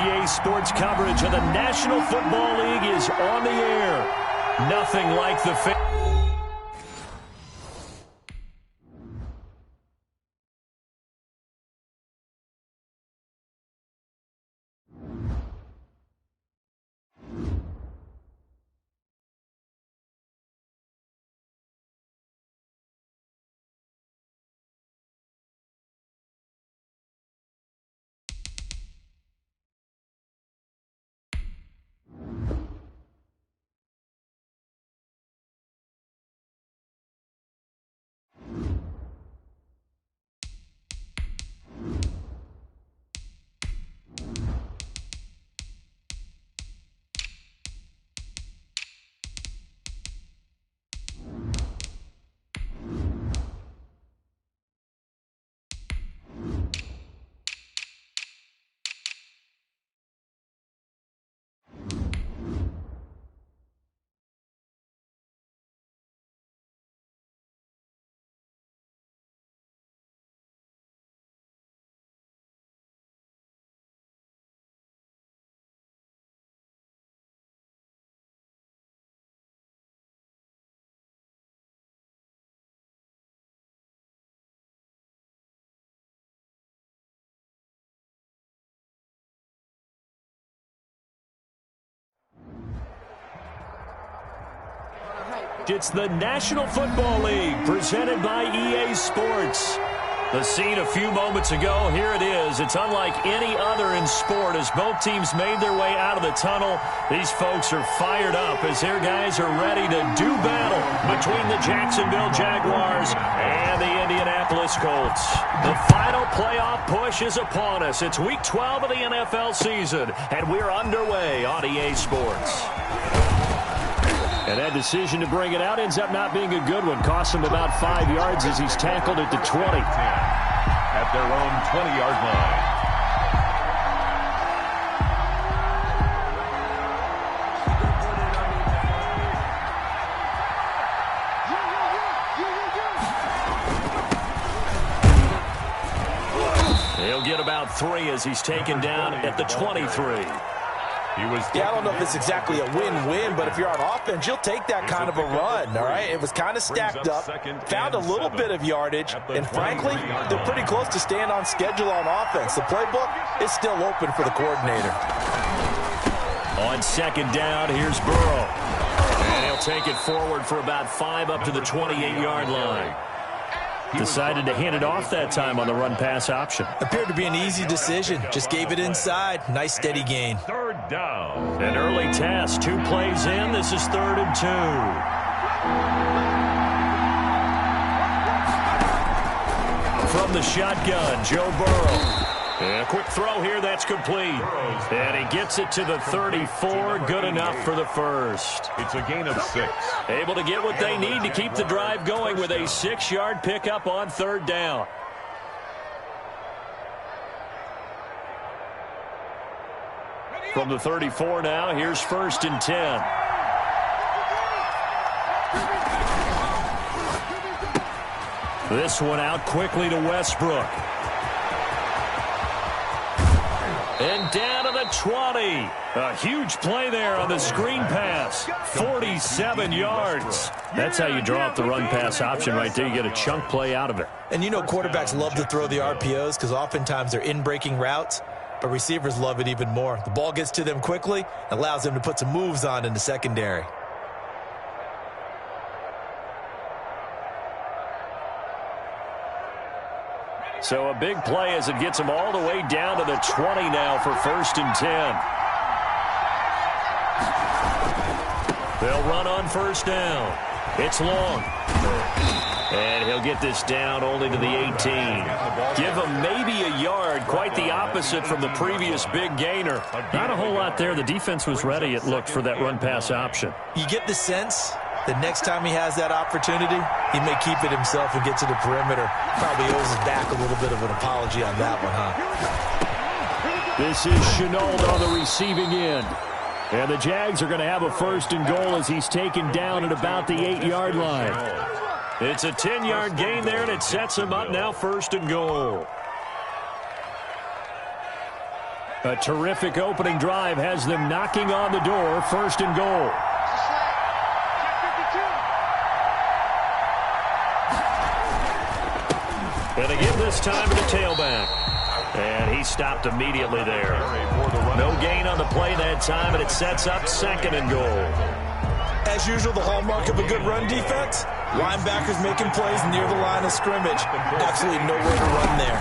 EA Sports coverage of the National Football League is on the air. Nothing like the It's the National Football League presented by EA Sports. The scene a few moments ago, here it is. It's unlike any other in sport as both teams made their way out of the tunnel. These folks are fired up as their guys are ready to do battle between the Jacksonville Jaguars and the Indianapolis Colts. The final playoff push is upon us. It's Week 12 of the NFL season, and we're underway on EA Sports. And that decision to bring it out ends up not being a good one. Costs him about 5 yards as he's tackled at the 20. At their own 20-yard line. He'll get about 3 as he's taken down at the 23. Yeah, I don't know if it's exactly a win-win, but if you're on offense, you'll take that kind of a run, all right? It was kind of stacked up, found a little bit of yardage, and frankly, they're pretty close to staying on schedule on offense. The playbook is still open for the coordinator. On second down, here's Burrow. And he'll take it forward for about 5 up to the 28-yard line. Decided to hand it off that time on the run-pass option. Appeared to be an easy decision. Just gave it inside. Nice steady gain. Third down. An early test. 2 plays in. This is 3rd and 2. From the shotgun, Joe Burrow. And a quick throw here, that's complete. And he gets it to the 34, good enough for the first. It's a gain of 6. Able to get what they need to keep the drive going with a 6-yard pickup on 3rd down. From the 34 now, here's 1st and 10. This one out quickly to Westbrook. And down to the 20. A huge play there on the screen pass. 47 yards. That's how you draw up the run-pass option right there. You get a chunk play out of it. And you know quarterbacks love to throw the RPOs because oftentimes they're in-breaking routes, but receivers love it even more. The ball gets to them quickly, allows them to put some moves on in the secondary. So a big play as it gets them all the way down to the 20 now for 1st and 10. They'll run on 1st down. It's long. And he'll get this down only to the 18. Give him maybe a yard, quite the opposite from the previous big gainer. Not a whole lot there. The defense was ready, it looked, for that run-pass option. You get the sense that next time he has that opportunity, he may keep it himself and get to the perimeter. Probably owes his back a little bit of an apology on that one, huh? This is Chenault on the receiving end. And the Jags are going to have a 1st and goal as he's taken down at about the 8-yard line. It's a 10-yard gain there, and it sets him up now 1st and goal. A terrific opening drive has them knocking on the door, 1st and goal. And they give this time to the tailback. And he stopped immediately there. No gain on the play that time, and it sets up 2nd and goal. As usual, the hallmark of a good run defense, linebackers making plays near the line of scrimmage. Absolutely nowhere to run there.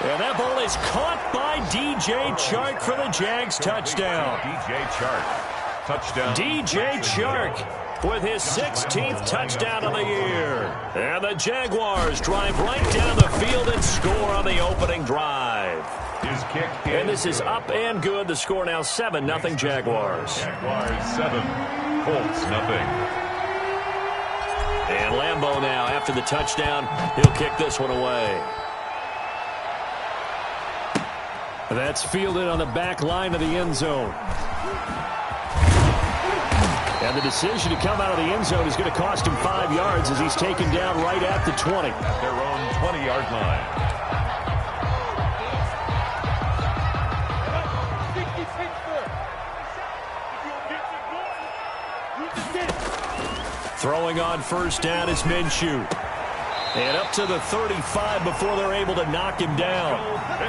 And that ball is caught by DJ Chark for the Jags touchdown. DJ Chark. Touchdown. DJ Chark with his 16th touchdown of the year. And the Jaguars drive right down the field and score on the opening drive. His kick. And this is up and good. The score now 7-0 Jaguars. Jaguars 7. Colts 0. And Lambeau now, after the touchdown, he'll kick this one away. That's fielded on the back line of the end zone. And the decision to come out of the end zone is going to cost him 5 yards as he's taken down right at the 20. At their own 20-yard line. Throwing on 1st down is Minshew. And up to the 35 before they're able to knock him down.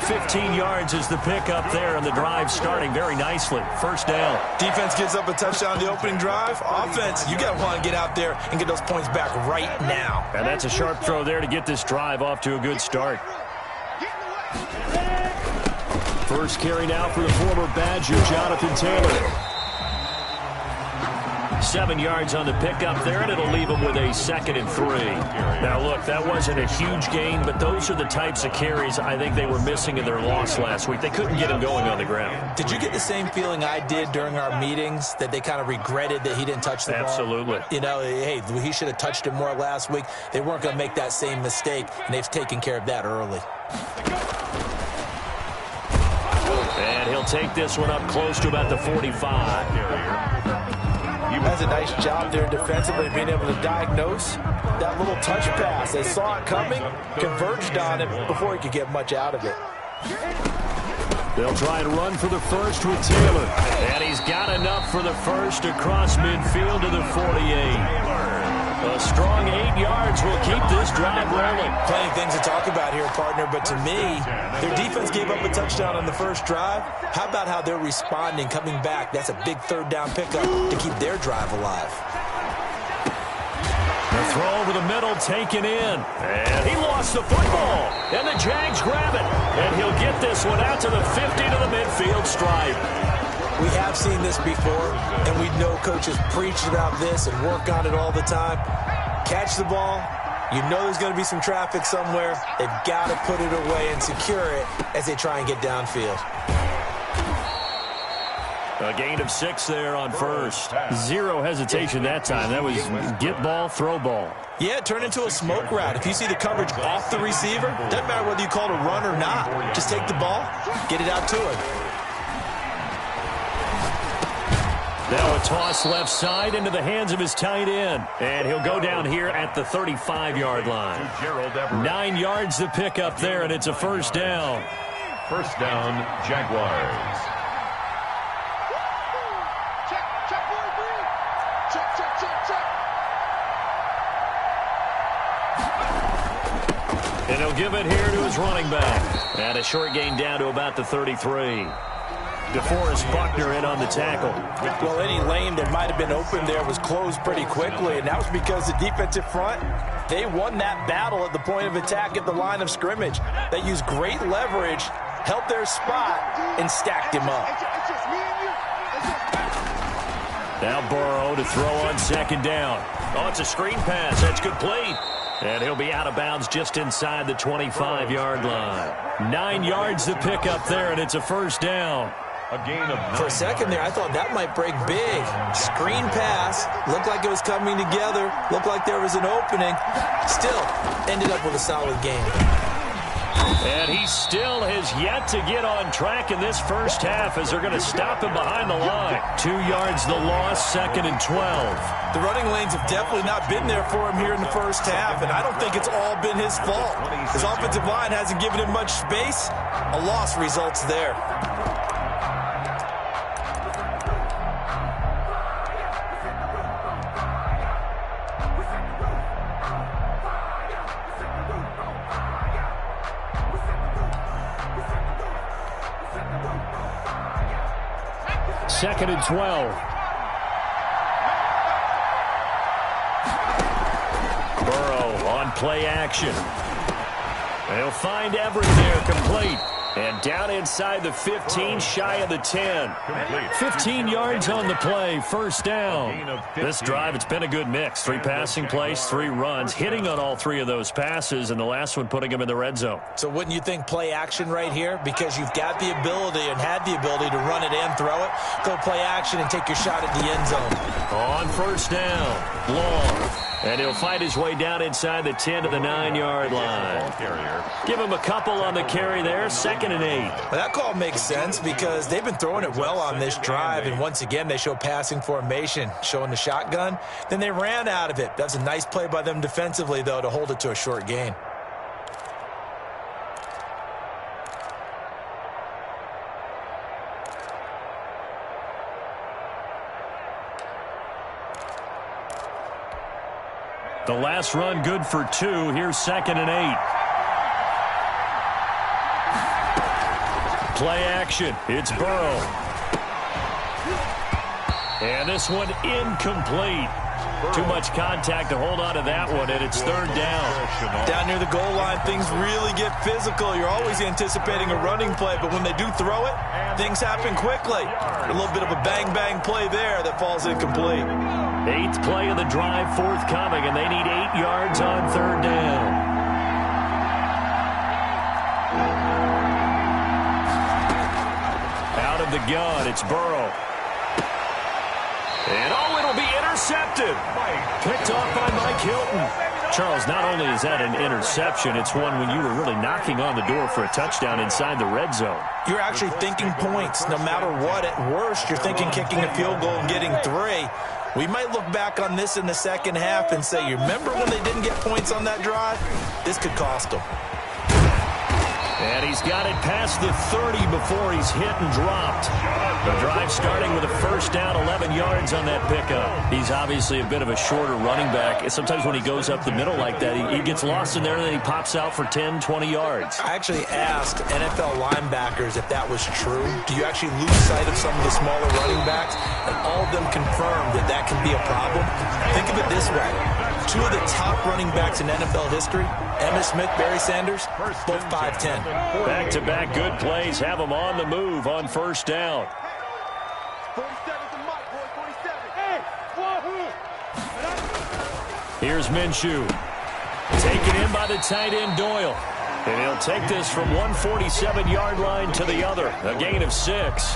15 yards is the pickup there, and the drive starting very nicely. 1st down. Defense gets up a touchdown on the opening drive. Offense, you got to want to get out there and get those points back right now. And that's a sharp throw there to get this drive off to a good start. First carry now for the former Badger, Jonathan Taylor. 7 yards on the pickup there, and it'll leave them with a 2nd and 3. Now, look, that wasn't a huge gain, but those are the types of carries I think they were missing in their loss last week. They couldn't get him going on the ground. Did you get the same feeling I did during our meetings, that they kind of regretted that he didn't touch the ball? Absolutely. You know, hey, he should have touched it more last week. They weren't going to make that same mistake, and they've taken care of that early. And he'll take this one up close to about the 45. Has a nice job there defensively, being able to diagnose that little touch pass. They saw it coming, converged on it before he could get much out of it. They'll try and run for the first with Taylor. And he's got enough for the first across midfield to the 48. A strong 8 yards will keep this drive rolling. Plenty of things to talk about here, partner, but to me, their defense gave up a touchdown on the first drive. How about how they're responding, coming back? That's a big 3rd down pickup to keep their drive alive. The throw over the middle taken in. And he lost the football. And the Jags grab it. And he'll get this one out to the 50 to the midfield stripe. We have seen this before, and we know coaches preach about this and work on it all the time. Catch the ball. You know there's going to be some traffic somewhere. They've got to put it away and secure it as they try and get downfield. A gain of 6 there on first. Zero hesitation that time. That was get ball, throw ball. Yeah, it turned into a smoke route. If you see the coverage off the receiver, doesn't matter whether you call it a run or not. Just take the ball, get it out to him. Now a toss left side into the hands of his tight end. And he'll go down here at the 35-yard line. 9 yards to pick up there, and it's a 1st down. 1st down, Jaguars. And he'll give it here to his running back. And a short gain down to about the 33. DeForest Buckner in on the tackle. Well, any lane that might have been open there was closed pretty quickly, and that was because the defensive front, they won that battle at the point of attack at the line of scrimmage. They used great leverage, held their spot, and stacked him up. Now Burrow to throw on 2nd down. Oh, it's a screen pass. That's complete. And he'll be out of bounds just inside the 25-yard line. 9 yards to pick up there, and it's a 1st down. A gain of 9. For a second there, I thought that might break big. Screen pass. Looked like it was coming together. Looked like there was an opening. Still, ended up with a solid game. And he still has yet to get on track in this first half as they're going to stop him behind the line. 2 yards the loss, 2nd and 12. The running lanes have definitely not been there for him here in the first half, and I don't think it's all been his fault. His offensive line hasn't given him much space. A loss results there. Second and 12. Burrow on play action. They'll find Everett there, complete. And down inside the 15, shy of the 10. 15 yards on the play, first down. This drive, it's been a good mix. 3 passing plays, 3 runs, hitting on all 3 of those passes, and the last one putting him in the red zone. So wouldn't you think play action right here? Because you've got the ability and had the ability to run it and throw it. Go play action and take your shot at the end zone. On first down, long. And he'll fight his way down inside the 10 to the 9-yard line. Give him a couple on the carry there, 2nd and 8. Well, that call makes sense because they've been throwing it well on this drive, and once again they show passing formation, showing the shotgun. Then they ran out of it. That's a nice play by them defensively, though, to hold it to a short gain. The last run good for 2. Here's 2nd and 8. Play action. It's Burrow. And this one incomplete. Too much contact to hold on to that one, and it's 3rd down. Down near the goal line, things really get physical. You're always anticipating a running play, but when they do throw it, things happen quickly. A little bit of a bang-bang play there that falls incomplete. 8th play of the drive forthcoming, and they need 8 yards on 3rd down. Out of the gun, it's Burrow. And it'll be intercepted. Picked off by Mike Hilton. Charles, not only is that an interception, it's one when you were really knocking on the door for a touchdown inside the red zone. You're actually thinking points. No matter what, at worst, you're thinking kicking a field goal and getting 3. We might look back on this in the second half and say, you remember when they didn't get points on that drive? This could cost them. And he's got it past the 30 before he's hit and dropped. The drive starting with a first down, 11 yards on that pickup. He's obviously a bit of a shorter running back. Sometimes when he goes up the middle like that, he gets lost in there and then he pops out for 10, 20 yards. I actually asked NFL linebackers if that was true. Do you actually lose sight of some of the smaller running backs? And all of them confirmed that that can be a problem. Think of it this way. 2 of the top running backs in NFL history, Emmitt Smith, Barry Sanders, both 5'10". Back-to-back good plays have them on the move on first down. Here's Minshew. Taken in by the tight end Doyle. And he'll take this from 147-yard line to the other. A gain of 6.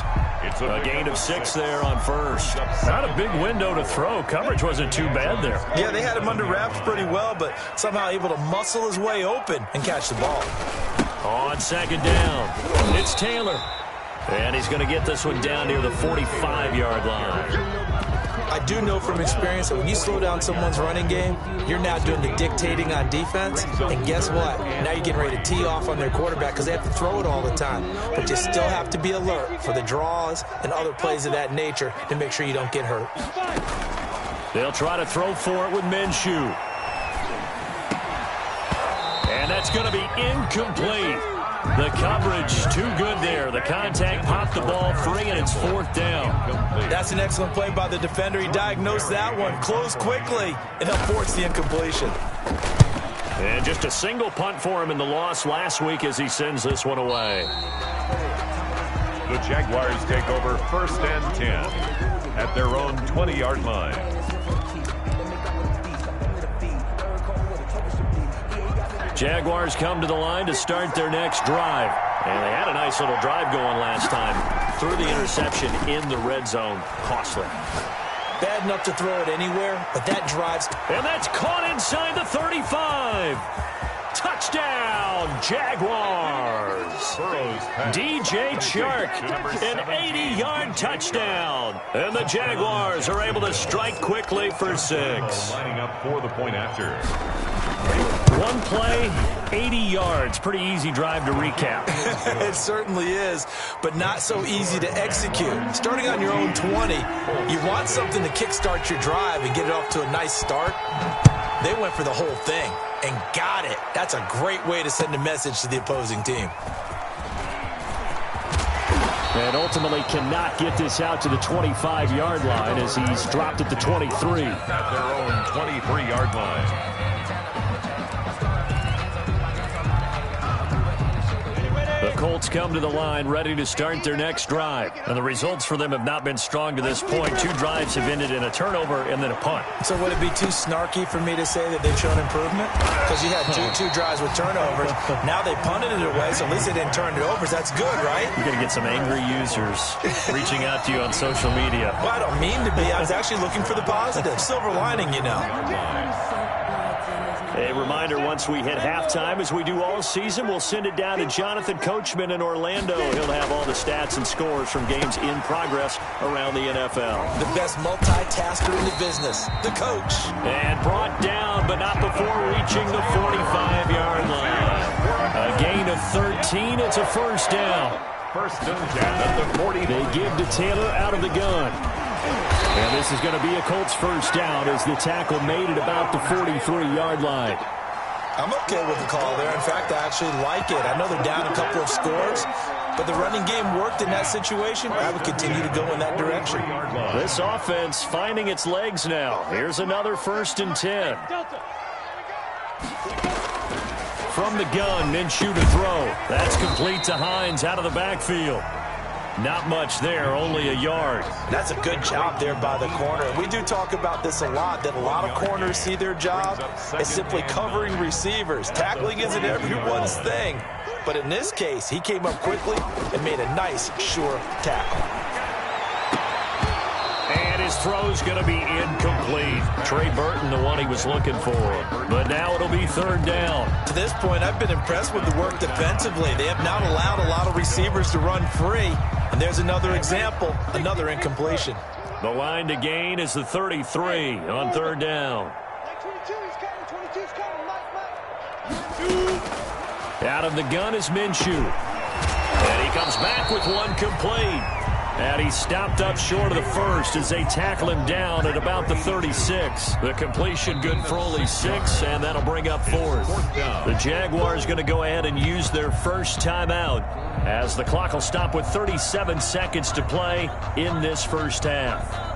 A gain of 6 there on first. Not a big window to throw. Coverage wasn't too bad there. Yeah, they had him under wraps pretty well, but somehow able to muscle his way open and catch the ball. On second down, it's Taylor. And he's going to get this one down near the 45-yard line. I do know from experience that when you slow down someone's running game, you're now doing the dictating on defense. And guess what? Now you're getting ready to tee off on their quarterback because they have to throw it all the time. But you still have to be alert for the draws and other plays of that nature to make sure you don't get hurt. They'll try to throw for it with Minshew. And that's going to be incomplete. The coverage too good there. The contact popped the ball free, and it's 4th down. That's an excellent play by the defender. He diagnosed that one, closed quickly, and helped force the incompletion. And just a single punt for him in the loss last week as he sends this one away. The Jaguars take over 1st and 10 at their own 20-yard line. Jaguars come to the line to start their next drive. And they had a nice little drive going last time. Threw the interception in the red zone. Costly. Bad enough to throw it anywhere, but that drives. And that's caught inside the 35. Touchdown, Jaguars. DJ Chark, an 80-yard touchdown. And the Jaguars are able to strike quickly for 6. Lining up for the point after. One play, 80 yards. Pretty easy drive to recap. It certainly is, but not so easy to execute. Starting on your own 20, you want something to kickstart your drive and get it off to a nice start. They went for the whole thing and got it. That's a great way to send a message to the opposing team. And ultimately cannot get this out to the 25-yard line as he's dropped at the 23. At their own 23-yard line. The Colts come to the line ready to start their next drive. And the results for them have not been strong to this point. 2 drives have ended in a turnover and then a punt. So would it be too snarky for me to say that they've shown improvement? Because you had two drives with turnovers. Now they punted it away, so at least they didn't turn it over. So that's good, right? You're going to get some angry users reaching out to you on social media. Well, I don't mean to be. I was actually looking for the positive. Silver lining, you know. A reminder, once we hit halftime, as we do all season, we'll send it down to Jonathan Coachman in Orlando. He'll have all the stats and scores from games in progress around the NFL. The best multitasker in the business, the coach. And brought down, but not before reaching the 45-yard line. A gain of 13. It's a first down. First and 10 at the 40. They give to Taylor out of the gun. And this is going to be a Colts first down as the tackle made it about the 43-yard line. I'm okay with the call there. In fact, I actually like it. I know they're down a couple of scores, but the running game worked in that situation. I would continue to go in that direction. This offense finding its legs now. Here's another first and 10. From the gun, Minshew to throw. That's complete to Hines out of the backfield. Not much there, only a yard. That's a good job there by the corner. We do talk about this a lot, that a lot of corners see their job as simply covering receivers. Tackling isn't everyone's thing. But in this case, he came up quickly and made a nice, sure tackle. And his throw's going to be incomplete. Trey Burton, the one he was looking for. But now it'll be third down. To this point, I've been impressed with the work defensively. They have not allowed a lot of receivers to run free. And there's another example, another incompletion. The line to gain is the 33 on third down. Out of the gun is Minshew. And he comes back with one complete. And he stopped up short of the first as they tackle him down at about the 36. The completion good for only 6, and that'll bring up fourth. The Jaguars going to go ahead and use their first timeout as the clock will stop with 37 seconds to play in this first half.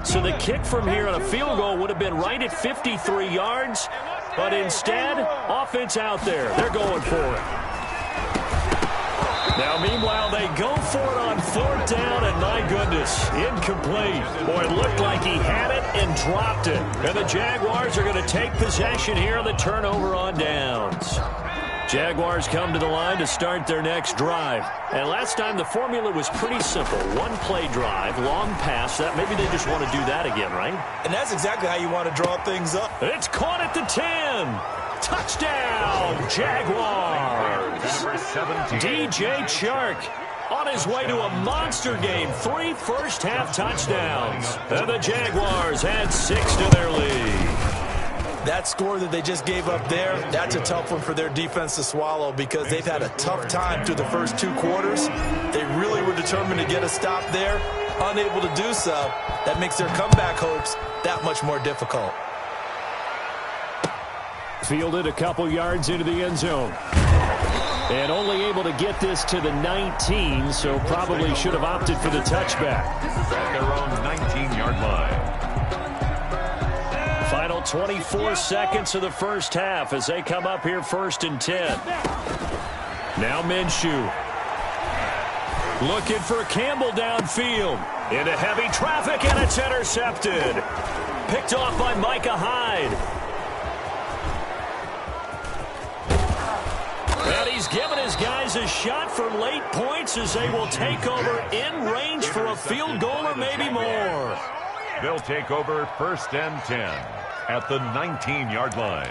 So the kick from here on a field goal would have been right at 53 yards, but instead, offense out there. They're going for it. Now, meanwhile, they go for it on 4th down, and my goodness, incomplete. Boy, it looked like he had it and dropped it. And the Jaguars are going to take possession here on the turnover on downs. Jaguars come to the line to start their next drive. And last time the formula was pretty simple. One-play drive, long pass. That maybe they just want to do that again, right? And that's exactly how you want to draw things up. It's caught at the 10. Touchdown, Jaguars. DJ Chark on his way to a monster game. 3 first-half touchdowns. And the Jaguars add 6 to their lead. That score that they just gave up there, that's a tough one for their defense to swallow because they've had a tough time through the first 2 quarters. They really were determined to get a stop there, unable to do so. That makes their comeback hopes that much more difficult. Fielded a couple yards into the end zone. And only able to get this to the 19, so probably should have opted for the touchback. At their own 19-yard line. Final 24 seconds of the first half as they come up here 1st and 10. Now Minshew. Looking for Campbell downfield. Into heavy traffic, and it's intercepted. Picked off by Micah Hyde. And he's given his guys a shot for late points as they will take over in range for a field goal or maybe more. They'll take over 1st and 10 at the 19-yard line.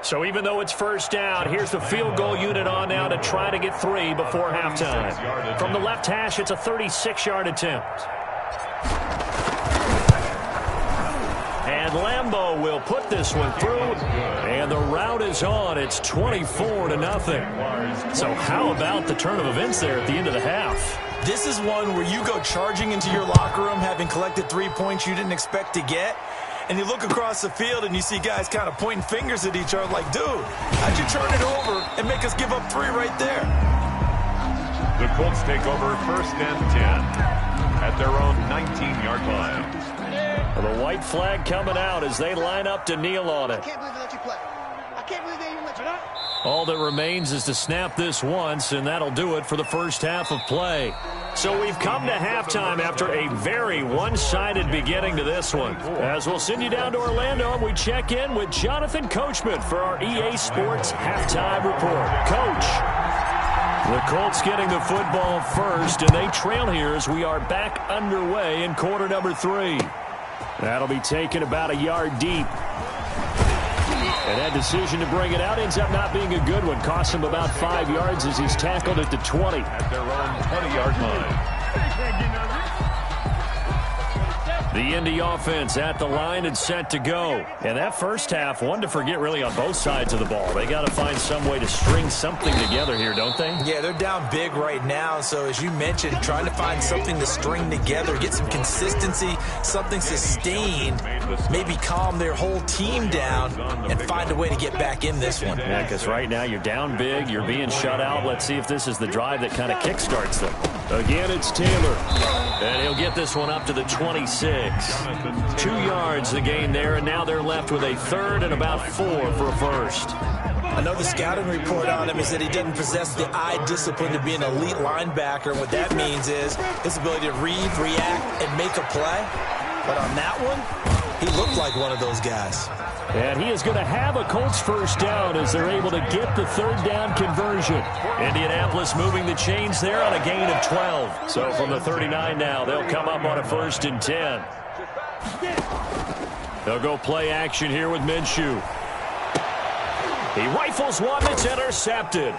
So even though it's 1st down, here's the field goal unit on now to try to get 3 before halftime. From the left hash, it's a 36-yard attempt. And Lambeau will put this one through, and the route is on. It's 24-0. So how about the turn of events there at the end of the half? This is one where you go charging into your locker room having collected 3 points you didn't expect to get, and you look across the field and you see guys kind of pointing fingers at each other like, dude, how'd you turn it over and make us give up 3 right there? The Colts take over 1st and 10 at their own 19-yard line. Well, the white flag coming out as they line up to kneel on it. I can't believe they let you play. I can't believe they even let you play. All that remains is to snap this once, and that'll do it for the first half of play. So we've come to halftime after a very one-sided beginning to this one. As we'll send you down to Orlando, and we check in with Jonathan Coachman for our EA Sports Halftime Report. Coach. The Colts getting the football first, and they trail here as we are back underway in quarter number 3. That'll be taken about a yard deep. And that decision to bring it out ends up not being a good one. Costs him about 5 yards as he's tackled at the 20. At their own 20-yard line. The Indy offense at the line and set to go. And that first half, one to forget really on both sides of the ball. They got to find some way to string something together here, don't they? Yeah, they're down big right now. So as you mentioned, trying to find something to string together, get some consistency, something sustained, maybe calm their whole team down and find a way to get back in this one. Yeah, because right now you're down big, you're being shut out. Let's see if this is the drive that kind of kickstarts them. Again, it's Taylor. And he'll get this one up to the 26. 2 yards the gain there, and now they're left with a 3rd and about 4 for a first. I know the scouting report on him is that he doesn't possess the eye discipline to be an elite linebacker. And what that means is his ability to read, react, and make a play. But on that one, he looked like one of those guys. And he is going to have a Colts first down as they're able to get the 3rd down conversion. Indianapolis moving the chains there on a gain of 12. So from the 39 now, they'll come up on a 1st and 10. They'll go play action here with Minshew. He rifles one that's intercepted.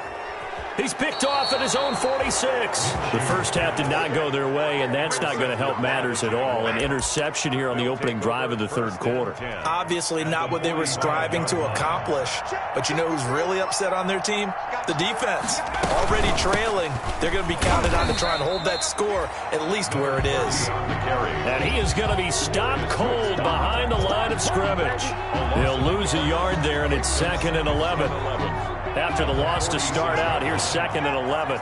He's picked off at his own 46. The first half did not go their way, and that's not going to help matters at all. An interception here on the opening drive of the 3rd quarter. Obviously not what they were striving to accomplish. But you know who's really upset on their team? The defense. Already trailing. They're going to be counted on to try and hold that score at least where it is. And he is going to be stopped cold behind the line of scrimmage. He'll lose a yard there, and it's 2nd and 11. After the loss to start out, here's 2nd and 11.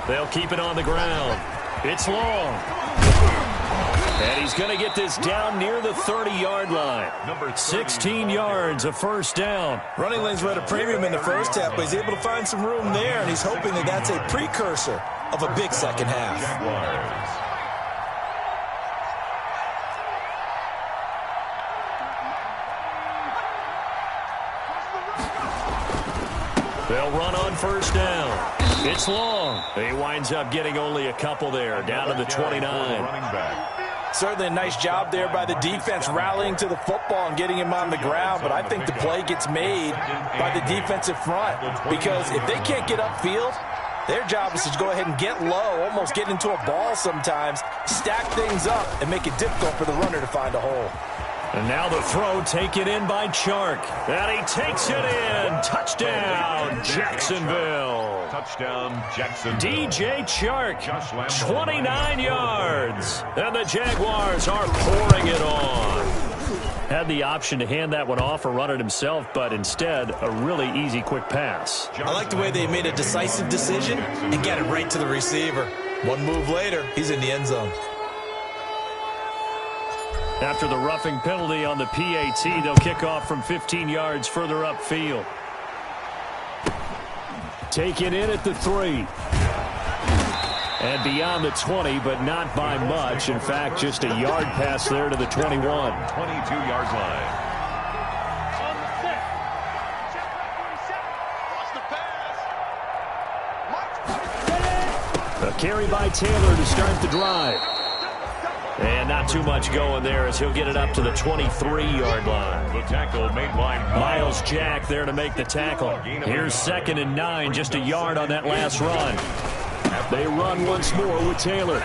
They'll keep it on the ground. It's long. And he's going to get this down near the 30-yard line. 16 yards, a first down. Running lanes were at a premium in the first half, but he's able to find some room there, and he's hoping that that's a precursor of a big second half. They'll run on first down. It's long. He winds up getting only a couple there, down to the 29. Certainly a nice job there by the defense rallying to the football and getting him on the ground, but I think the play gets made by the defensive front because if they can't get upfield, their job is to go ahead and get low, almost get into a ball sometimes, stack things up, and make it difficult for the runner to find a hole. And now the throw taken in by Chark. And he takes it in. Touchdown, Jacksonville. Touchdown, Jacksonville. DJ Chark, 29 yards. And the Jaguars are pouring it on. Had the option to hand that one off or run it himself, but instead, a really easy, quick pass. I like the way they made a decisive decision and got it right to the receiver. One move later, he's in the end zone. After the roughing penalty on the PAT, they'll kick off from 15 yards further upfield. Taken in at the 3. And beyond the 20, but not by much. In fact, just a yard pass there to the 21. 22-yard line. A carry by Taylor to start the drive. And not too much going there as he'll get it up to the 23-yard line. The tackle made by Miles Jack there to make the tackle. Here's 2nd and 9, just a yard on that last run. They run once more with Taylor.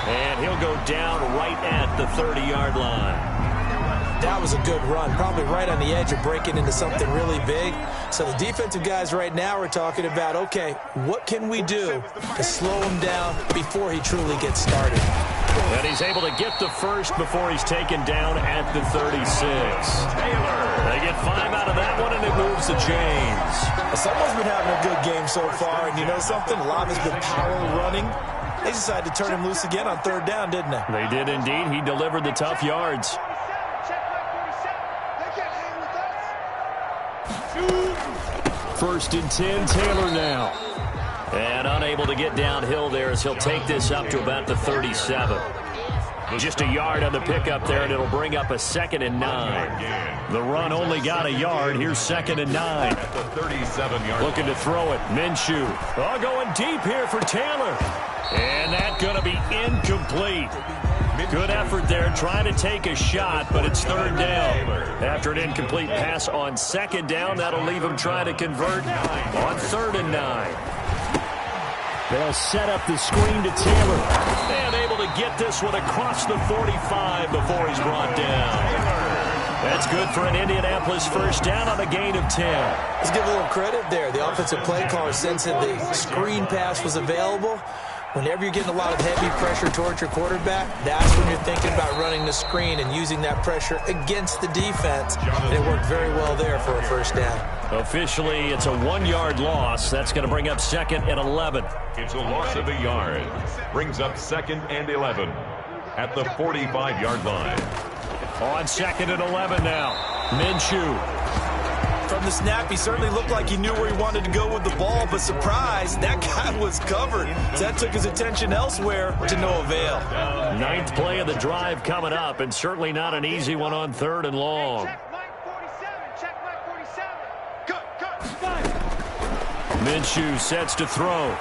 And he'll go down right at the 30-yard line. That was a good run, probably right on the edge of breaking into something really big. So the defensive guys right now are talking about, okay, what can we do to slow him down before he truly gets started? And he's able to get the first before he's taken down at the 36. They get 5 out of that one, and it moves to James. Someone's been having a good game so far, and you know something? A lot of it's been power running. They decided to turn him loose again on 3rd down, didn't they? They did indeed. He delivered the tough yards. First and 10, Taylor now. And unable to get downhill there as he'll take this up to about the 37. Just a yard on the pickup there, and it'll bring up a 2nd and 9. The run only got a yard. Here's 2nd and 9. At the 37-yard. Looking to throw it. Minshew. Oh, going deep here for Taylor. And that's going to be incomplete. Good effort there, trying to take a shot, but it's 3rd down. After an incomplete pass on 2nd down, that'll leave him trying to convert on 3rd and 9. They'll set up the screen to Taylor. And able to get this one across the 45 before he's brought down. That's good for an Indianapolis first down on a gain of 10. Let's give a little credit there. The offensive play caller sensed that the screen pass was available. Whenever you're getting a lot of heavy pressure towards your quarterback, that's when you're thinking about running the screen and using that pressure against the defense. And it worked very well there for a first down. Officially, it's a 1-yard loss. That's going to bring up 2nd and 11. It's a loss of a yard. Brings up 2nd and 11 at the 45-yard line. On 2nd and 11 now. Minshew. From the snap, he certainly looked like he knew where he wanted to go with the ball, but surprise, that guy was covered. So that took his attention elsewhere to no avail. 9th play of the drive coming up, and certainly not an easy one on 3rd and long. Minshew sets to throw.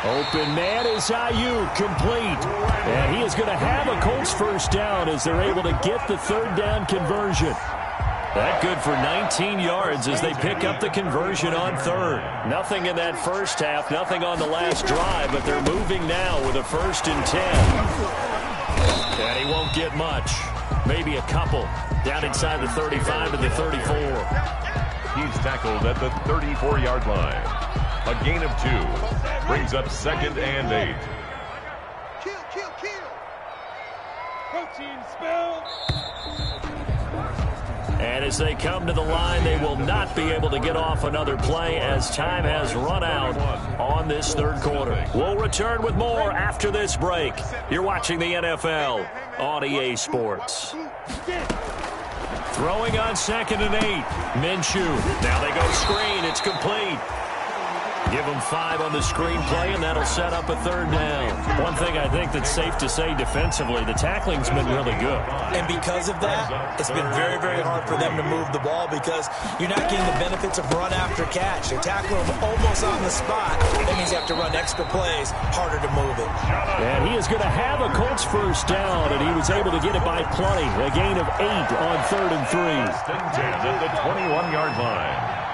Open man is Ayuk, complete. And he is going to have a Colts first down as they're able to get the 3rd down conversion. That good for 19 yards as they pick up the conversion on 3rd. Nothing in that first half, nothing on the last drive, but they're moving now with a 1st and 10. And he won't get much. Maybe a couple. Down inside the 35 to the 34. He's tackled at the 34-yard line. A gain of 2. Brings up 2nd and 8. Kill. Protein spill. And as they come to the line, they will not be able to get off another play as time has run out on this third quarter. We'll return with more after this break. You're watching the NFL on EA Sports. Throwing on 2nd and 8. Minshew. Now they go screen. It's complete. Give them 5 on the screen play, and that'll set up a 3rd down. One thing I think that's safe to say defensively, the tackling's been really good. And because of that, it's been very, very hard for them to move the ball because you're not getting the benefits of run after catch. They're tackling them almost on the spot. That means you have to run extra plays, harder to move it. And he is going to have a Colts 1st down, and he was able to get it by plenty. A gain of 8 on 3rd and 3. At the 21-yard line.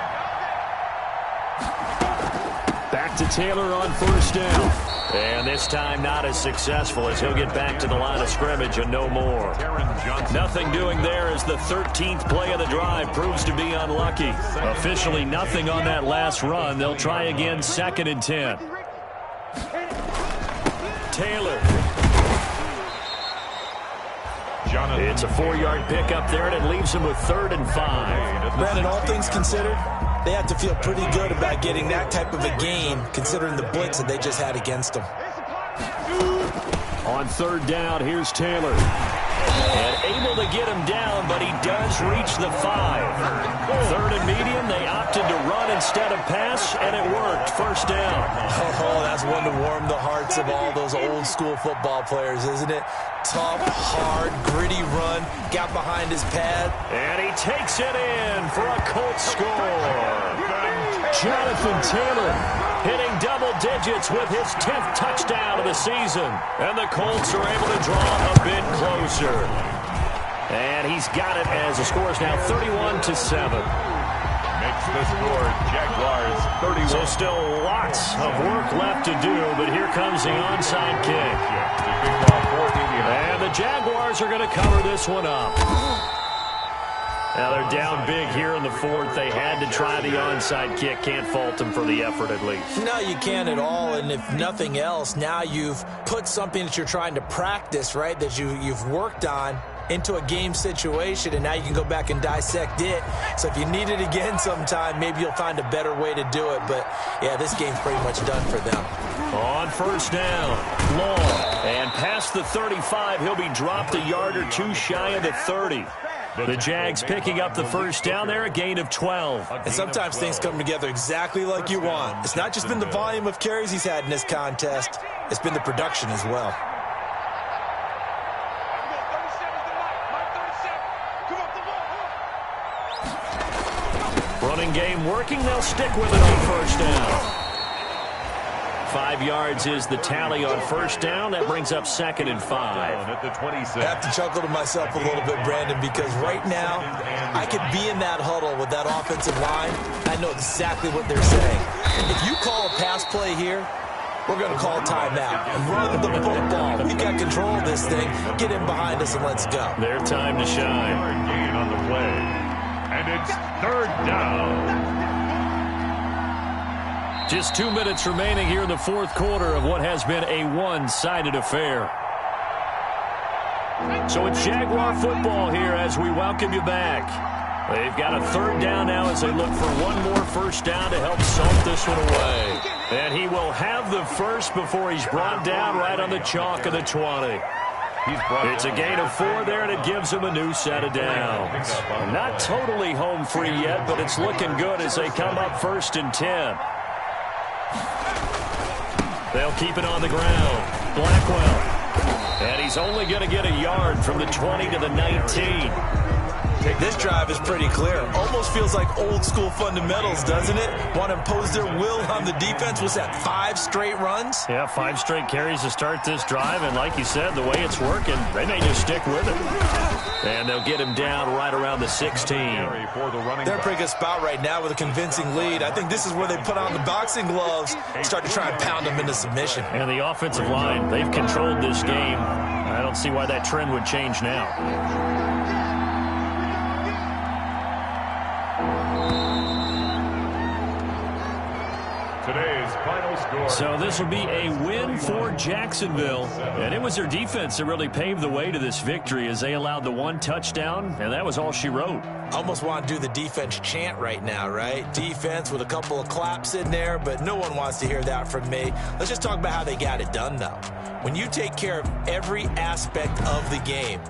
Back to Taylor on 1st down. And this time not as successful as he'll get back to the line of scrimmage and no more. Nothing doing there as the 13th play of the drive proves to be unlucky. Officially nothing on that last run. They'll try again 2nd and 10. Taylor. It's a 4-yard pickup there, and it leaves him with 3rd and 5. Brandon, all things considered, they have to feel pretty good about getting that type of a game, considering the blitz that they just had against them. On 3rd down, here's Taylor. And able to get him down, but he does reach the 5. 3rd and medium, they opted to run instead of pass, and it worked. 1st down. Oh, that's one to warm the hearts of all those old-school football players, isn't it? Tough, hard, gritty run, got behind his pad. And he takes it in for a Colts score. Jonathan Taylor hitting double digits with his 10th touchdown of the season. And the Colts are able to draw a bit closer. And he's got it as the score is now 31-7. Makes the score Jaguars 31. So still lots of work left to do, but here comes the onside kick. And the Jaguars are going to cover this one up. Now they're down big here in the 4th. They had to try the onside kick. Can't fault them for the effort at least. No, you can't at all. And if nothing else, now you've put something that you're trying to practice, right, that you've worked on into a game situation, and now you can go back and dissect it. So if you need it again sometime, maybe you'll find a better way to do it. But, yeah, this game's pretty much done for them. On 1st down, long, and past the 35, he'll be dropped a yard or 2 shy of the 30. The Jags picking up the 1st down there, a gain of 12. And sometimes things come together exactly like you want. It's not just been the volume of carries he's had in this contest. It's been the production as well. Running game working. They'll stick with it on 1st down. 5 yards is the tally on 1st down. That brings up 2nd and 5. At the 26. I have to chuckle to myself a little bit, Brandon, because right now I could be in that huddle with that offensive line. I know exactly what they're saying. If you call a pass play here, we're going to call timeout. Run the football. We've got control of this thing. Get in behind us and let's go. Their time to shine. Gain on the play. And it's 3rd down. Just 2 minutes remaining here in the 4th quarter of what has been a one-sided affair. So it's Jaguar football here as we welcome you back. They've got a 3rd down now as they look for one more 1st down to help salt this one away. And he will have the 1st before he's brought down right on the chalk of the 20. It's a gain of 4 there, and it gives him a new set of downs. Not totally home free yet, but it's looking good as they come up 1st and 10. They'll keep it on the ground. Blackwell. And he's only going to get a yard from the 20 to the 19. This drive is pretty clear. Almost feels like old-school fundamentals, doesn't it? Want to impose their will on the defense. Was that 5 straight runs? Yeah, 5 straight carries to start this drive. And like you said, the way it's working, they may just stick with it. And they'll get him down right around the 16. They're in a pretty good spot right now with a convincing lead. I think this is where they put on the boxing gloves and start to try and pound them into submission. And the offensive line, they've controlled this game. I don't see why that trend would change now. Today's final score. So this will be a win for Jacksonville. And it was their defense that really paved the way to this victory as they allowed the one touchdown, and that was all she wrote. Almost want to do the defense chant right now, right? Defense with a couple of claps in there, but no one wants to hear that from me. Let's just talk about how they got it done, though. When you take care of every aspect of the game,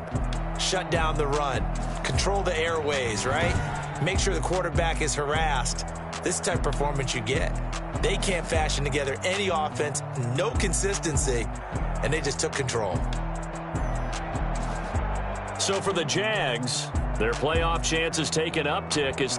shut down the run, control the airways, right? Make sure the quarterback is harassed. This type of performance you get. They can't fashion together any offense, no consistency, and they just took control. So for the Jags, their playoff chances take an uptick as